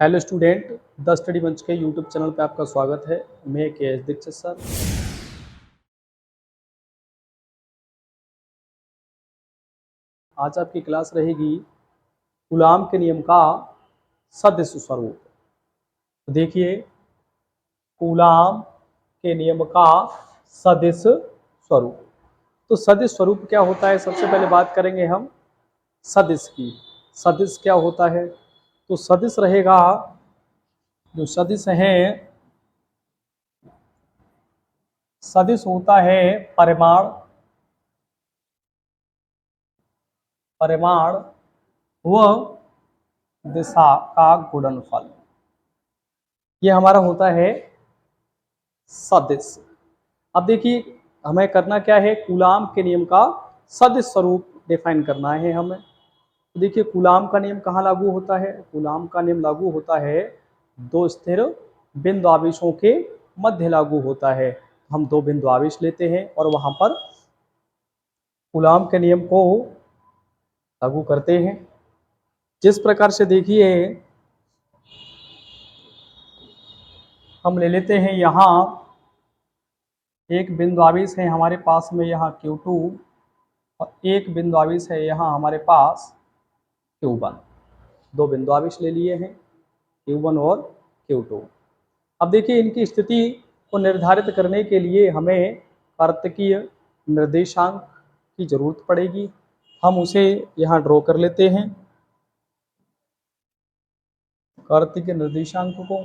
Hello student, the study मंच के YouTube channel पे आपका स्वागत है। मैं के.एस. दीक्षित सर। आज आपकी क्लास रहेगी कूलाम के नियम का सदिश स्वरूप। तो देखिए, कूलाम के नियम का सदिश स्वरूप। तो सदिश स्वरूप क्या होता है, सबसे पहले बात करेंगे हम सदिश की। सदिश क्या होता है? तो सदिश रहेगा, जो सदिश है, सदिश होता है परिमाण परिमाण व दिशा का गुणनफल। ये हमारा होता है सदिश। अब देखिए, हमें करना क्या है, कूलाम के नियम का सदिश स्वरूप डिफाइन करना है हमें। तो देखिए, कूलाम का नियम कहाँ लागू होता है? कूलाम का नियम लागू होता है दो स्थिर बिंदु आवेशों के मध्य लागू होता है। हम दो बिंदु आवेश लेते हैं और वहां पर कूलाम के नियम को लागू करते हैं। जिस प्रकार से देखिए, हम ले लेते हैं यहाँ एक बिंदु आवेश है हमारे पास में, यहाँ Q2, और एक बिंदु आवेश है यहाँ हमारे पास Q1। दो बिंदु आवेश ले लिए हैं, Q1 और Q2। अब देखिए, इनकी स्थिति को निर्धारित करने के लिए हमें कार्तिकीय निर्देशांक की जरूरत पड़ेगी। हम उसे यहाँ ड्रॉ कर लेते हैं, कार्तिकीय निर्देशांक को।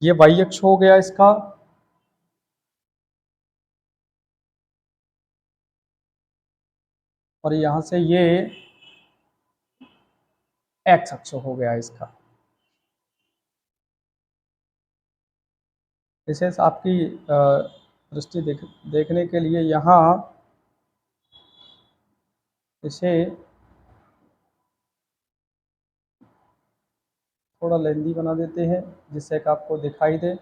ये y अक्ष हो गया इसका, और यहाँ से ये x अक्ष हो गया इसका। विशेष आपकी दृष्टि देखने के लिए यहाँ इसे थोड़ा लेंदी बना देते हैं, जिससे कि आपको दिखाई दे।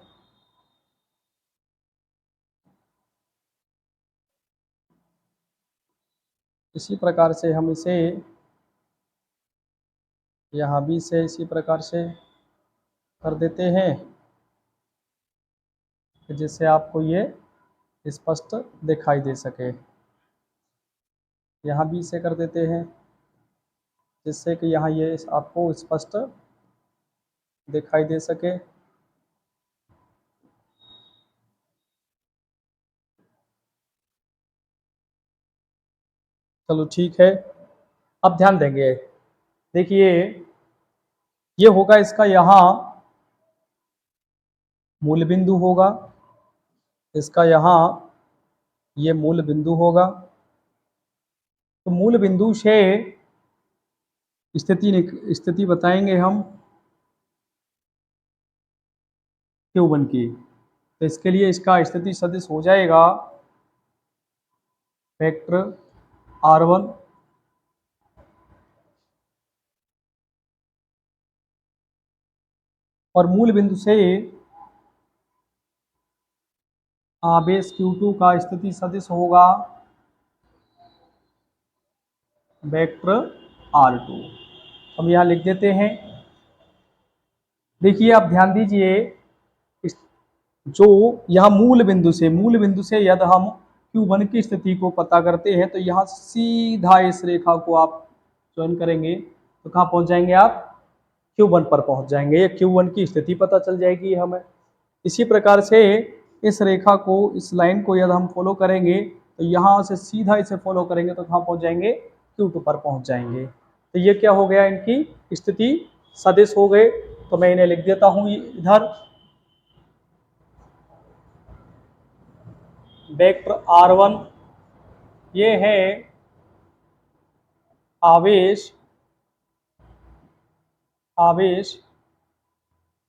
इसी प्रकार से हम इसे यहाँ भी से इसी प्रकार से कर देते हैं, जिससे आपको ये स्पष्ट दिखाई दे सके। यहाँ भी से कर देते हैं, जिससे कि यहाँ ये आपको स्पष्ट दिखाई दे सके। चलो ठीक है, अब ध्यान देंगे। देखिए, ये होगा इसका यहाँ मूल बिंदु होगा, इसका यहाँ ये मूल बिंदु होगा। तो मूल बिंदु से स्थिति बताएंगे हम Q1 की। तो इसके लिए इसका स्थिति सदिश हो जाएगा वेक्टर R1 और मूल बिंदु से आवेश Q2 का स्थिति सदिश होगा वेक्टर R2। हम यहाँ लिख देते हैं। देखिए, आप ध्यान दीजिए, जो यहाँ मूल बिंदु से यदि हम Q1 की स्थिति को पता करते हैं, तो यहाँ सीधा इस रेखा को आप चयन करेंगे तो कहाँ पहुंच जाएंगे आप? Q1 पर पहुंच जाएंगे। Q1 की स्थिति पता चल जाएगी हमें। इसी प्रकार से इस रेखा को, इस लाइन को यदि हम फॉलो करेंगे, तो यहाँ से सीधा इसे फॉलो करेंगे तो कहाँ पहुंच जाएंगे? Q2 पर पहुंच जाएंगे। तो ये क्या हो गया, इनकी स्थिति सदिश हो गए। तो मैं इन्हें लिख देता हूँ इधर, वेक्टर R1 ये है आवेश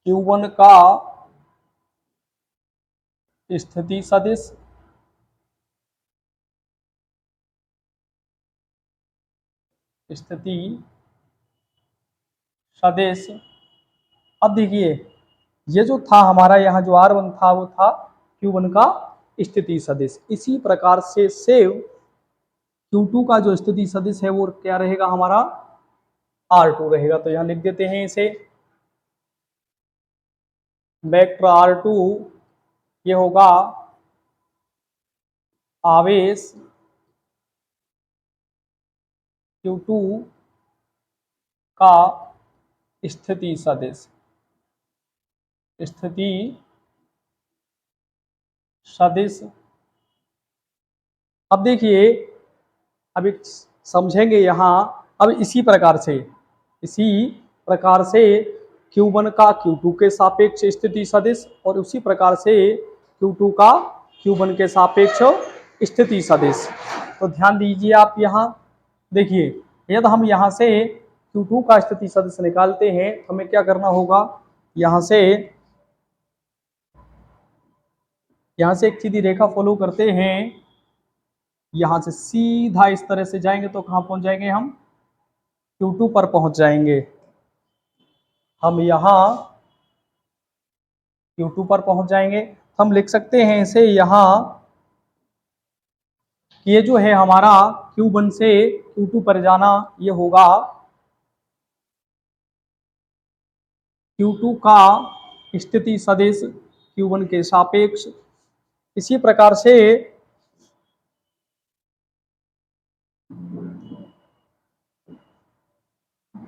Q1 का स्थिति सदिश, अब देखिए, ये जो था हमारा यहाँ जो R1 था, वो था Q1 का स्थिति सदिश। इसी प्रकार से सेव Q2 का जो स्थिति सदिश है वो क्या रहेगा हमारा R2 रहेगा। तो यहां लिख देते हैं इसे, वेक्टर R2 ये होगा आवेश Q2 का स्थिति सदिश, स्थिति सदिश। अब देखिए, अब एक समझेंगे यहाँ। अब इसी प्रकार से Q1 का Q2 के सापेक्ष स्थिति सदिश और उसी प्रकार से Q2 का Q1 के सापेक्ष स्थिति सदिश। तो ध्यान दीजिए आप यहाँ देखिए, यदि हम यहाँ से Q2 का स्थिति सदिश निकालते हैं तो हमें क्या करना होगा, यहाँ से एक सीधी रेखा फॉलो करते हैं, यहाँ से सीधा इस तरह से जाएंगे तो कहाँ पहुंच जाएंगे हम, Q2 पर पहुंच जाएंगे। हम यहाँ Q2 पर पहुंच जाएंगे। हम लिख सकते हैं इसे यहाँ, ये जो है हमारा Q1 से Q2 पर जाना, ये होगा Q2 का स्थिति सदिश Q1 के सापेक्ष। इसी प्रकार से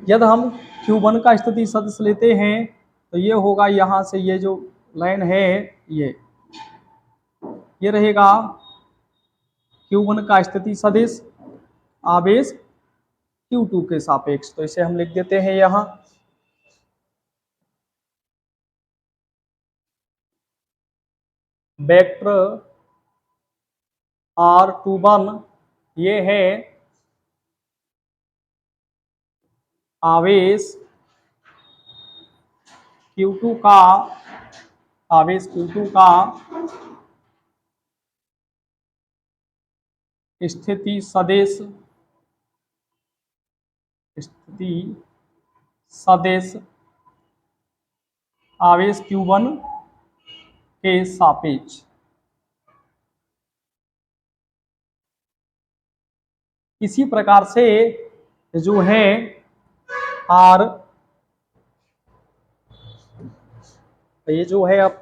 यदि हम Q1 का स्थिति सदिश लेते हैं तो ये होगा, यहाँ से ये जो लाइन है ये रहेगा Q1 का स्थिति सदिश आवेश Q2 के सापेक्ष। तो इसे हम लिख देते हैं यहाँ, वेक्टर R21 ये है आवेश Q2 का स्थिति सदिश आवेश Q1 के सापेक्ष। इसी प्रकार से जो है R, ये जो है अब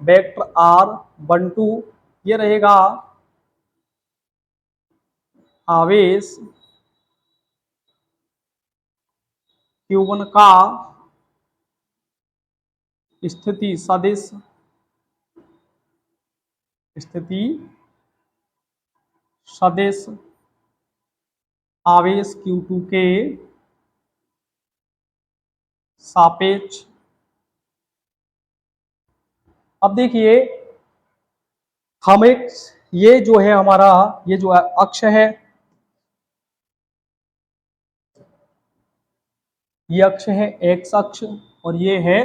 वेक्टर R12 ये रहेगा आवेश Q1 का स्थिति सदिश आवेश Q2 के सापेक्ष। अब देखिए, हम एक ये जो है हमारा ये जो अक्ष है, ये अक्ष है एक्स अक्ष और ये है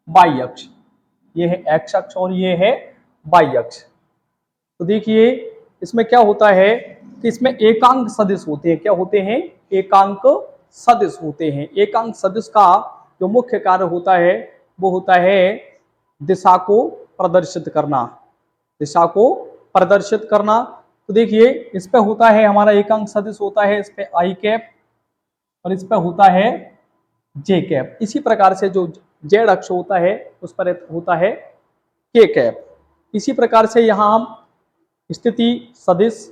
वाई अक्ष, ये है एक्स अक्ष और ये है वाई अक्ष। तो देखिए इसमें क्या होता है कि इसमें एकांक सदिश होते हैं। क्या होते हैं? एकांक सदिश होते हैं। एकांक सदिश का जो मुख्य कार्य होता है वो होता है दिशा को प्रदर्शित करना, दिशा को प्रदर्शित करना। तो देखिए इस पे होता है हमारा एकांक सदिश होता है, इस पे आई कैप और इस पे होता है जे कैप। इसी प्रकार से जो जेड अक्ष होता है उस पर होता है के कैप। इसी प्रकार से यहाँ हम स्थिति सदिश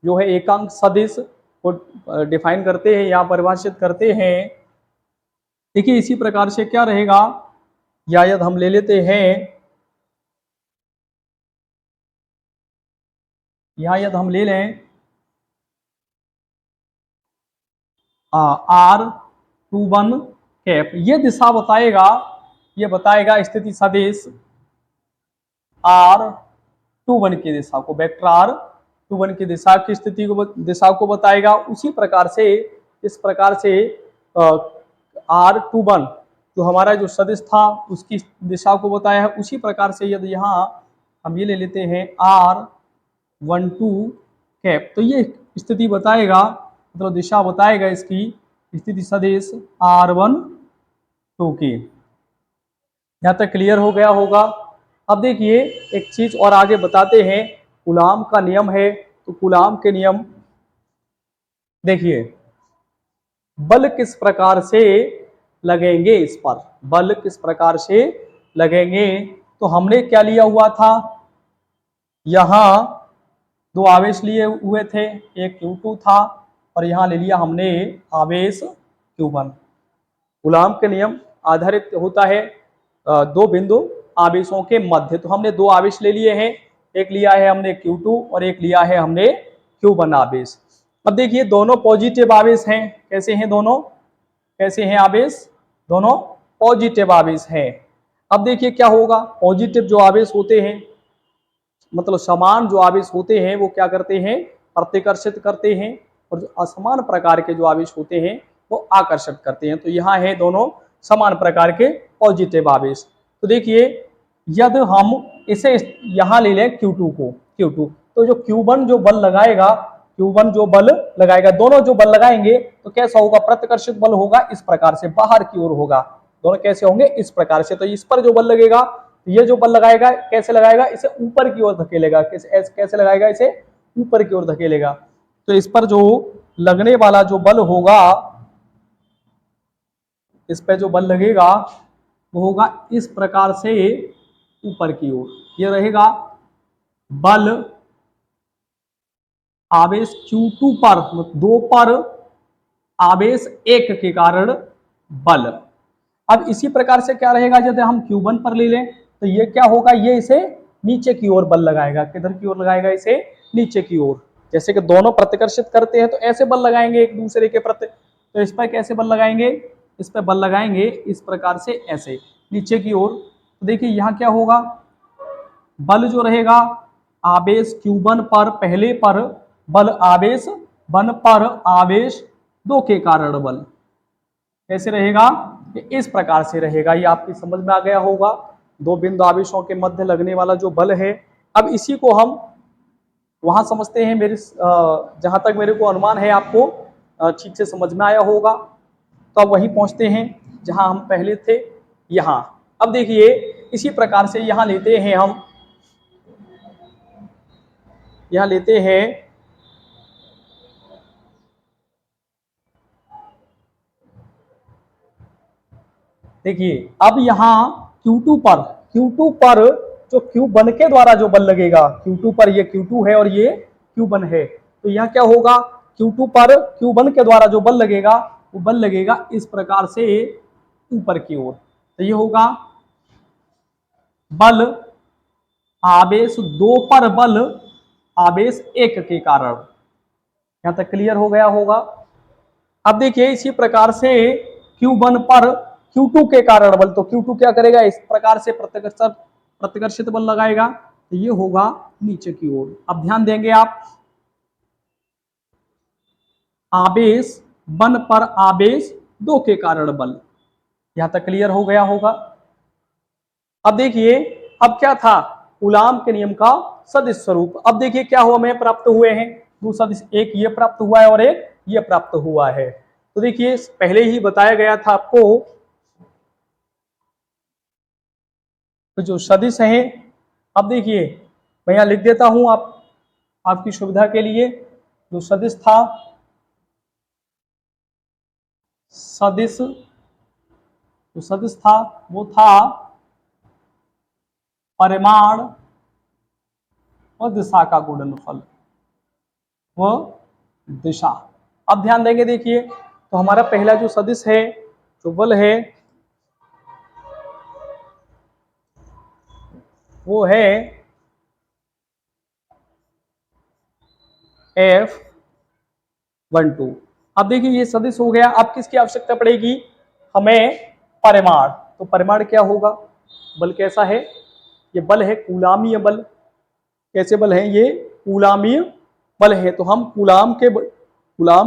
जो है एकांक सदिश को डिफाइन करते हैं, यहाँ परिभाषित करते हैं। देखिए इसी प्रकार से क्या रहेगा, या यदि हम ले लेते हैं, यहाँ यदि हम ले लें R21 कैप, ये दिशा बताएगा, ये बताएगा स्थिति सदिश R21 की दिशा को, वेक्टर R21 की दिशा की स्थिति को, दिशा को बताएगा। उसी प्रकार से इस प्रकार से R21 जो हमारा जो सदिश था उसकी दिशा को बताया है। उसी प्रकार से यदि यहाँ हम ये ले लेते हैं R12 कैप, तो ये स्थिति बताएगा, मतलब दिशा बताएगा इसकी स्थिति सदिश R12 की। यहाँ तक क्लियर हो गया होगा। अब देखिए एक चीज और आगे बताते हैं, कूलाम का नियम है तो कूलाम के नियम देखिए, बल किस प्रकार से लगेंगे इस पर, बल किस प्रकार से लगेंगे। तो हमने क्या लिया हुआ था, यहां दो आवेश लिए हुए थे, एक Q2 था और यहां ले लिया हमने आवेश Q1। कूलाम के नियम आधारित होता है दो बिंदु आवेशों के मध्य। तो हमने दो आवेश ले लिए हैं, एक लिया है हमने Q2 और एक लिया है हमने Q1 आवेश। अब देखिए दोनों पॉजिटिव आवेश हैं। कैसे हैं दोनों, कैसे हैं आवेश, दोनों पॉजिटिव आवेश हैं। अब देखिए क्या होगा, पॉजिटिव जो आवेश होते हैं, मतलब समान जो आवेश होते हैं वो क्या करते हैं, प्रतिकर्षित करते हैं, और जो असमान प्रकार के जो आवेश होते हैं वो आकर्षित करते हैं। तो यहाँ है दोनों समान प्रकार के पॉजिटिव आवेश। तो देखिए यदि हम इसे यहाँ ले लें Q2 को, Q2, तो जो Q1 जो बल लगाएगा, Q1 जो बल लगाएगा, दोनों जो बल लगाएंगे तो कैसा होगा, प्रतिकर्षित बल होगा इस प्रकार से, बाहर की ओर होगा। दोनों कैसे होंगे, इस प्रकार से। तो इस पर जो बल लगेगा, ये जो बल लगाएगा कैसे लगाएगा, इसे ऊपर की ओर धकेलेगा। कैसे लगाएगा, इसे ऊपर की ओर धकेलेगा। तो इस पर जो लगने वाला जो बल होगा, इस पर जो बल लगेगा वो होगा इस प्रकार से ऊपर की ओर। ये रहेगा बल आवेश Q2 पर, 2 पर आवेश 1 के कारण बल। अब इसी प्रकार से क्या रहेगा, यदि हम Q1 पर ले लें तो ये क्या होगा, ये इसे नीचे की ओर बल लगाएगा। किधर की ओर लगाएगा, इसे नीचे की ओर। जैसे कि दोनों प्रतिकर्षित करते हैं तो ऐसे बल लगाएंगे एक दूसरे के प्रति। तो इस पर कैसे बल लगाएंगे, इस पर बल लगाएंगे इस प्रकार से, ऐसे नीचे की ओर। तो देखिए यहाँ क्या होगा, बल जो रहेगा आवेश Q1 पर पहले पर बल आवेश 1 पर आवेश 2 के कारण बल कैसे रहेगा, इस प्रकार से रहेगा। ये आपकी समझ में आ गया होगा, दो बिंदु आवेशों के मध्य लगने वाला जो बल है। अब इसी को हम वहां समझते हैं, मेरे जहां तक मेरे को अनुमान है आपको ठीक से समझ में आया होगा। तो अब वहीं पहुंचते हैं जहां हम पहले थे, यहाँ। अब देखिए इसी प्रकार से यहाँ लेते हैं हम, यहाँ लेते हैं देखिए अब यहाँ Q2 पर, Q2 पर जो Q1 के द्वारा जो बल लगेगा, Q2 पर, ये Q2 है और ये Q1 है। तो यहाँ क्या होगा, Q2 पर Q1 के द्वारा जो बल लगेगा वो बल लगेगा इस प्रकार से ऊपर की ओर। तो ये होगा बल आवेश 2 पर बल आवेश 1 के कारण। यहां तक क्लियर हो गया होगा। अब देखिए इसी प्रकार से Q1 पर Q2 के कारण बल, तो Q2 क्या करेगा, इस प्रकार से प्रतिकर्षित बल लगाएगा। तो ये होगा नीचे की ओर। अब ध्यान देंगे आप, आवेश 1 पर आवेश 2 के कारण बल। यहां तक क्लियर हो गया होगा। अब देखिए अब क्या था, कूलाम के नियम का सदिश स्वरूप। अब देखिए क्या हुआ, हमें प्राप्त हुए हैं दो सदिश, एक ये प्राप्त हुआ है और एक ये प्राप्त हुआ है। तो देखिए पहले ही बताया गया था आपको, तो जो सदिश है, अब देखिए मैं यहां लिख देता हूं आपकी सुविधा के लिए। जो सदिश था, सदिश जो सदिश था वो था परिमाण और दिशा का गुणनफल, वो दिशा। अब ध्यान देंगे, देखिए तो हमारा पहला जो सदिश है, जो बल है, वो है F12। अब देखिए ये सदिश हो गया। अब किसकी आवश्यकता पड़ेगी हमें, परिमाण। तो परिमाण क्या होगा, बल कैसा है, ये बल है कूलामीय बल। कैसे बल है, ये कूलामीय बल है। तो हम कूलाम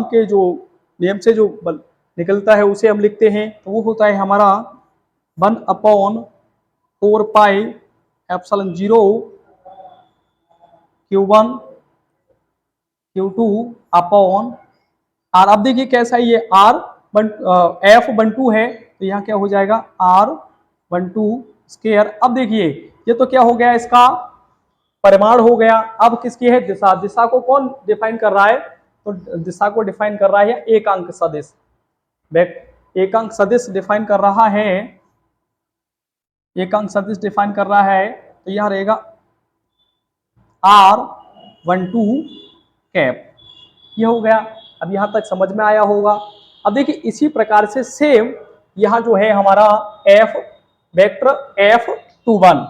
के जो नियम से जो बल निकलता है उसे हम लिखते हैं। तो वो होता है हमारा 1/4 pi epsilon 0 Q1 Q2 upon R। अब देखिए कैसा ये F12 है, तो यहाँ क्या हो जाएगा R12 स्क्वायर। अब देखिए ये तो क्या हो गया इसका परिमाण हो गया। अब किसकी है? दिशा। दिशा को कौन डिफाइन कर रहा है? तो दिशा को डिफाइन कर रहा है एकांक सदिश। एकांक सदिश डिफाइन कर रहा है, एकांक सदिश डिफाइन कर रहा है, तो यह रहेगा R12 कैप। ये हो गया। अब यहां तक समझ में आया होगा। अब देखिए इसी प्रकार से सेम यहां जो है हमारा एफ वेक्टर F21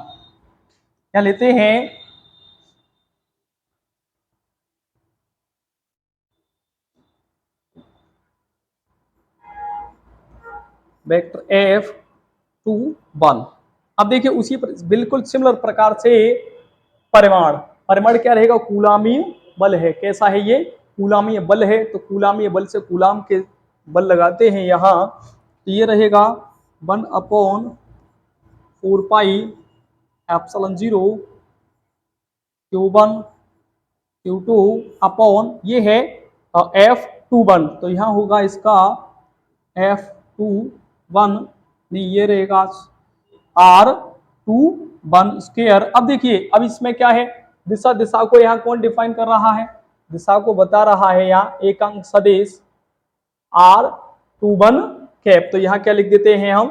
क्या लेते हैं? Vector F21। अब देखिए उसी बिल्कुल सिमिलर प्रकार से परिमाण, परिमाण क्या रहेगा? कूलामीय बल है। कैसा है ये? कूलामीय बल है। तो कूलामीय बल से कूलाम के बल लगाते हैं यहाँ, तो ये रहेगा 1/4πε0 Q1 Q2 अपॉन ये है F21। तो यहाँ होगा इसका F21 नहीं, ये रहेगा R21 स्क्वायर। अब देखिए अब इसमें क्या है? दिशा। दिशा को यहाँ कौन डिफाइन कर रहा है? दिशा को बता रहा है यहाँ एकांक सदिश R21 कैप। तो यहाँ क्या लिख देते हैं हम?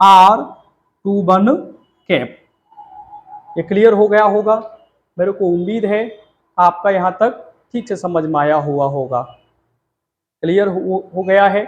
R21 cap. ये क्लियर हो गया होगा। मेरे को उम्मीद है आपका यहाँ तक ठीक से समझ में आया हुआ होगा। क्लियर हो गया है।